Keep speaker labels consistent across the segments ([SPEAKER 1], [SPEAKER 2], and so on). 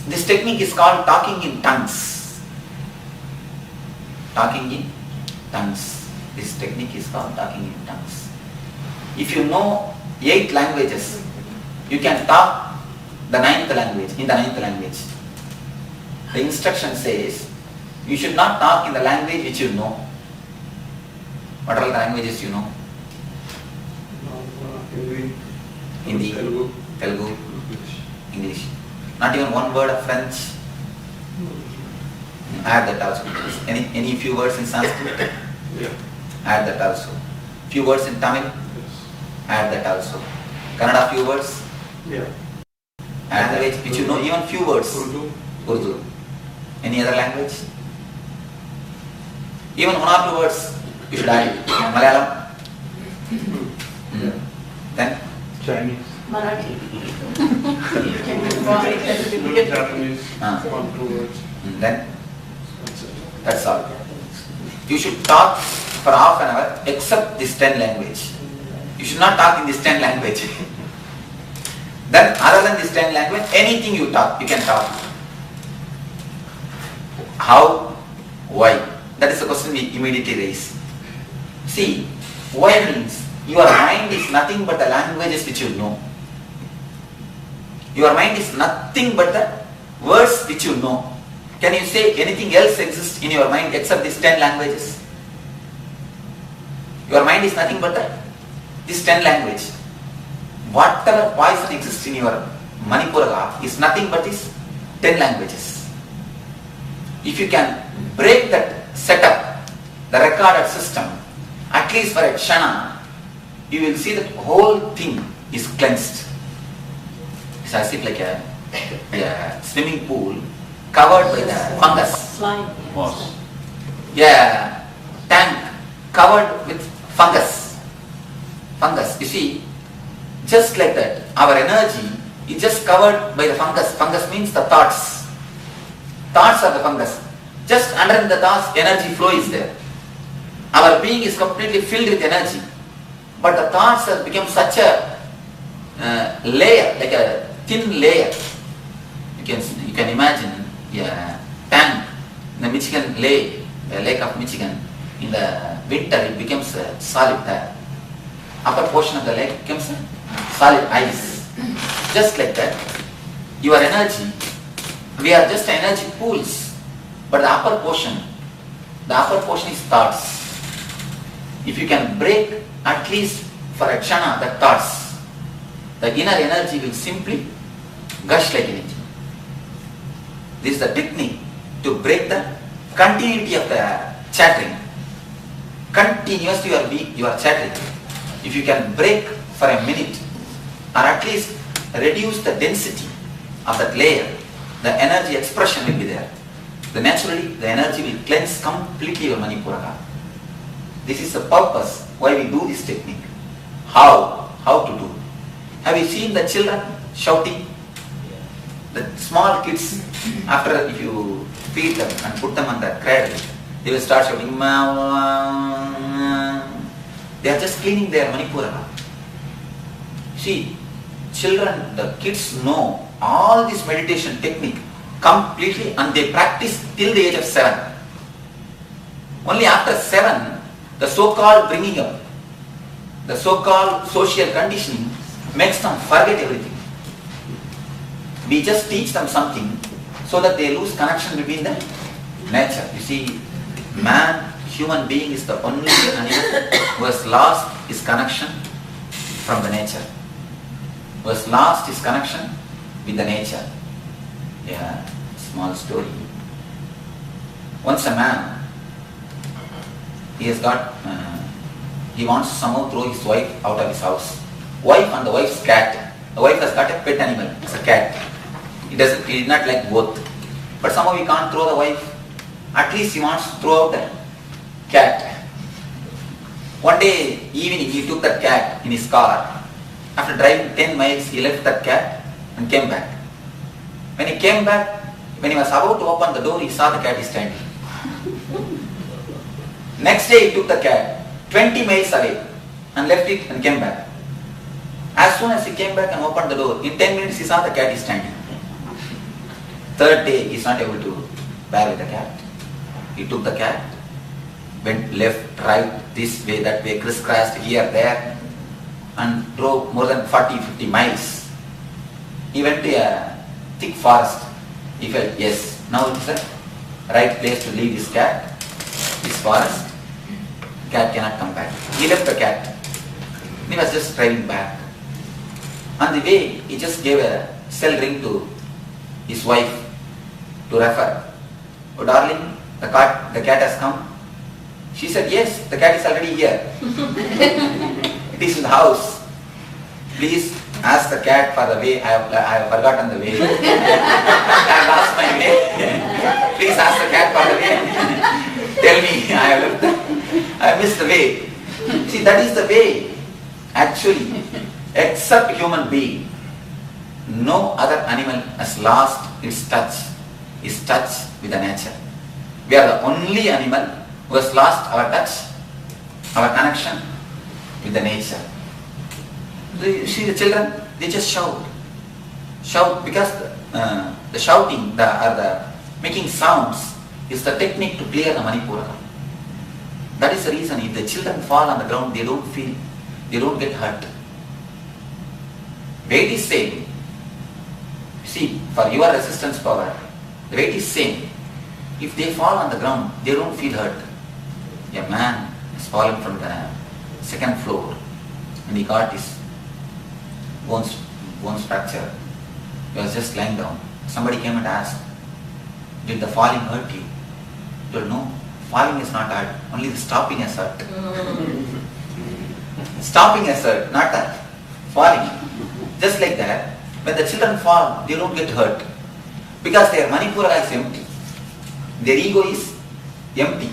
[SPEAKER 1] This technique is called talking in tongues. Talking in tongues. This technique is called talking in tongues. If you know 8 languages, you can talk the 9th language, in the 9th language. The instruction says, you should not talk in the language which you know. What are the languages you know? Hindi, Telugu, English. Not even one word of French. Add that also. Any few words in Sanskrit?
[SPEAKER 2] Yeah.
[SPEAKER 1] Add that also. Few words in Tamil?
[SPEAKER 2] Yes.
[SPEAKER 1] Add that also. Kannada few words?
[SPEAKER 2] Yeah.
[SPEAKER 1] Add language which you know, even few words.
[SPEAKER 2] Urdu.
[SPEAKER 1] Any other language? Even 1 or 2 words you should add it. Malayalam? Then?
[SPEAKER 2] Chinese.
[SPEAKER 3] Marathi.
[SPEAKER 2] Japanese. 1, 2 words.
[SPEAKER 1] Then?
[SPEAKER 2] That's it.
[SPEAKER 1] That's all. You should talk for half an hour except this 10 language. You should not talk in this 10 language. Then other than this 10 language, anything you talk, you can talk. How? Why? That is the question we immediately raise. See, why means your mind is nothing but the languages which you know. Your mind is nothing but the words which you know. Can you say anything else exists in your mind except these 10 languages? Your mind is nothing but this 10 language. Whatever poison exists in your Manipura is nothing but these 10 languages. If you can break that setup, the recorded system, at least for a kshana, you will see that whole thing is cleansed. It's as if like a swimming pool covered by the fungus.
[SPEAKER 3] Slime.
[SPEAKER 4] Boss.
[SPEAKER 1] Yeah, tank covered with fungus. Fungus. You see, just like that, our energy is just covered by the fungus. Fungus means the thoughts. Thoughts are the fungus. Just under the thoughts, energy flow is there. Our being is completely filled with energy. But the thoughts have become such a layer, like a thin layer. You can imagine a tank in the Michigan lake, the lake of Michigan. In the winter, it becomes solid there. Upper portion of the lake becomes solid ice. Just like that, your energy, we are just energy pools, but the upper portion is thoughts. If you can break at least for a kshana the thoughts, the inner energy will simply gush like anything. This is the technique to break the continuity of the chattering. Continuously you are chattering. If you can break for a minute or at least reduce the density of that layer, the energy expression will be there. Then naturally the energy will cleanse completely your Manipura. This is the purpose why we do this technique. How to do? Have you seen the children shouting? The small kids, after if you feed them and put them on the cradle, they will start shouting. They are just cleaning their Manipura. See, children, the kids know all this meditation technique completely and they practice till the age of 7. Only after 7, the so-called bringing up, the so-called social conditioning makes them forget everything. We just teach them something so that they lose connection between the nature. You see, man, human being is the only animal who has lost his connection from the nature. Who has lost his connection with the nature. Yeah, small story. Once a man, he wants to somehow throw his wife out of his house. Wife and the wife's cat. The wife has got a pet animal, it's a cat. He did not like both. But somehow he can't throw the wife. At least he wants to throw out the cat. One day evening he took that cat in his car. After driving 10 miles he left that cat and came back. When he came back, when he was about to open the door, he saw the cat is standing. Next day he took the cat 20 miles away and left it and came back. As soon as he came back and opened the door, in 10 minutes he saw the cat is standing. Third day, he is not able to bear with the cat. He took the cat, went left, right, this way, that way, crisscrossed here, there, and drove more than 40-50 miles. He went to a thick forest. He felt, yes, now it's the right place to leave this cat, this forest. Cat cannot come back. He left the cat. He was just driving back. On the way, he just gave a cell ring to his wife to refer. Oh darling, the cat has come. She said, yes, the cat is already here. It is in the house. Please ask the cat for the way. I have forgotten the way. I have lost my way. Please ask the cat for the way. Tell me, I missed the way. See, that is the way. Actually, except human being, no other animal has lost its touch with the nature. We are the only animal who has lost our touch, our connection with the nature. You see the children, they just shout because the shouting, the making sounds is the technique to clear the Manipura. That is the reason if the children fall on the ground, they don't get hurt. Weight is same. See, for your resistance power, the weight is same. If they fall on the ground, they don't feel hurt. A man has fallen from the second floor and he got his bones fractured. He was just lying down. Somebody came and asked, did the falling hurt you? He told, no, falling is not hurt, only the stopping has hurt. Stopping has hurt, not that. Falling. Just like that, when the children fall, they don't get hurt. Because their Manipura is empty. Their ego is empty.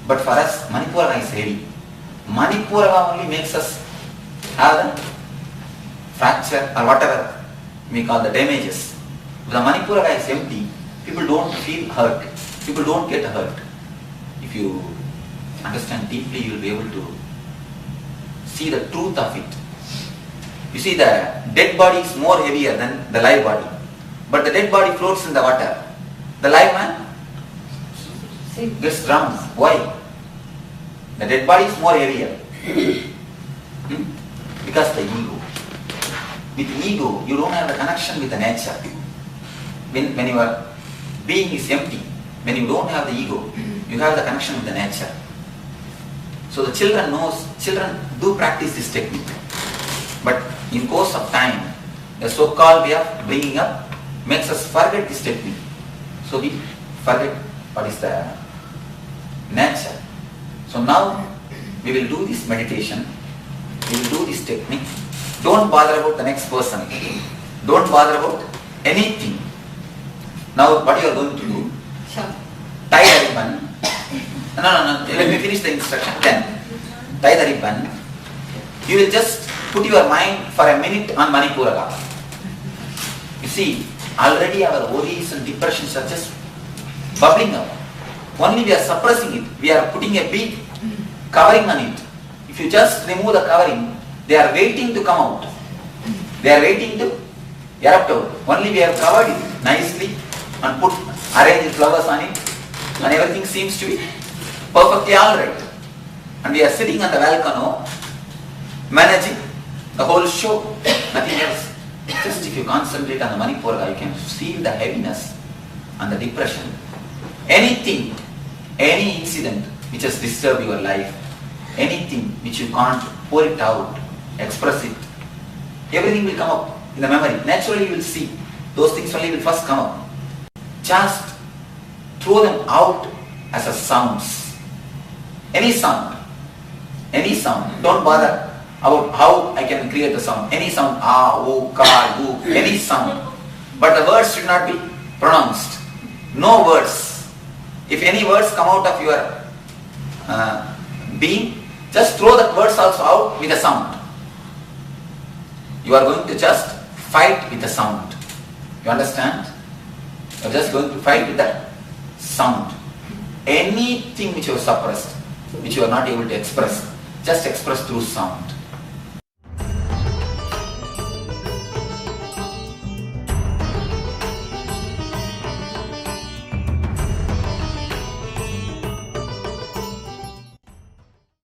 [SPEAKER 1] But for us, Manipura is heavy. Manipura only makes us have the fracture or whatever we call the damages. If the Manipura is empty, people don't feel hurt. People don't get hurt. If you understand deeply, you will be able to see the truth of it. You see, the dead body is more heavier than the live body. But the dead body floats in the water. The live man gets drowned. Why? The dead body is more heavier. Because the ego. With ego, you don't have the connection with the nature. When your being is empty, when you don't have the ego, you have the connection with the nature. So the children do practice this technique. But in course of time, the so-called way of bringing up makes us forget this technique. So we forget what is the nature. So now we will do this meditation. We will do this technique. Don't bother about the next person. Don't bother about anything. Now what you are going to do? Tie the ribbon. No. Let me finish the instruction. Then tie the ribbon. You will just put your mind for a minute on Manipura. You see, already our worries and depressions are just bubbling up. Only we are suppressing it. We are putting a big covering on it. If you just remove the covering, they are waiting to come out. They are waiting to erupt out. Only we have covered it nicely and arranged flowers on it, and everything seems to be perfectly alright. And we are sitting on the balcony, managing the whole show, nothing else. Just if you concentrate on the Manipura, you can feel the heaviness and the depression. Anything, any incident which has disturbed your life, anything which you can't pour it out, express it, everything will come up in the memory. Naturally you will see. Those things only will first come up. Just throw them out as a sounds. Any sound. Don't bother about how I can create the sound. Any sound, ah, oh, ka, gu, any sound. But the words should not be pronounced. No words. If any words come out of your being, just throw that words also out with a sound. You are going to just fight with the sound. You understand? You are just going to fight with the sound. Anything which you have suppressed, which you are not able to express, just express through sound.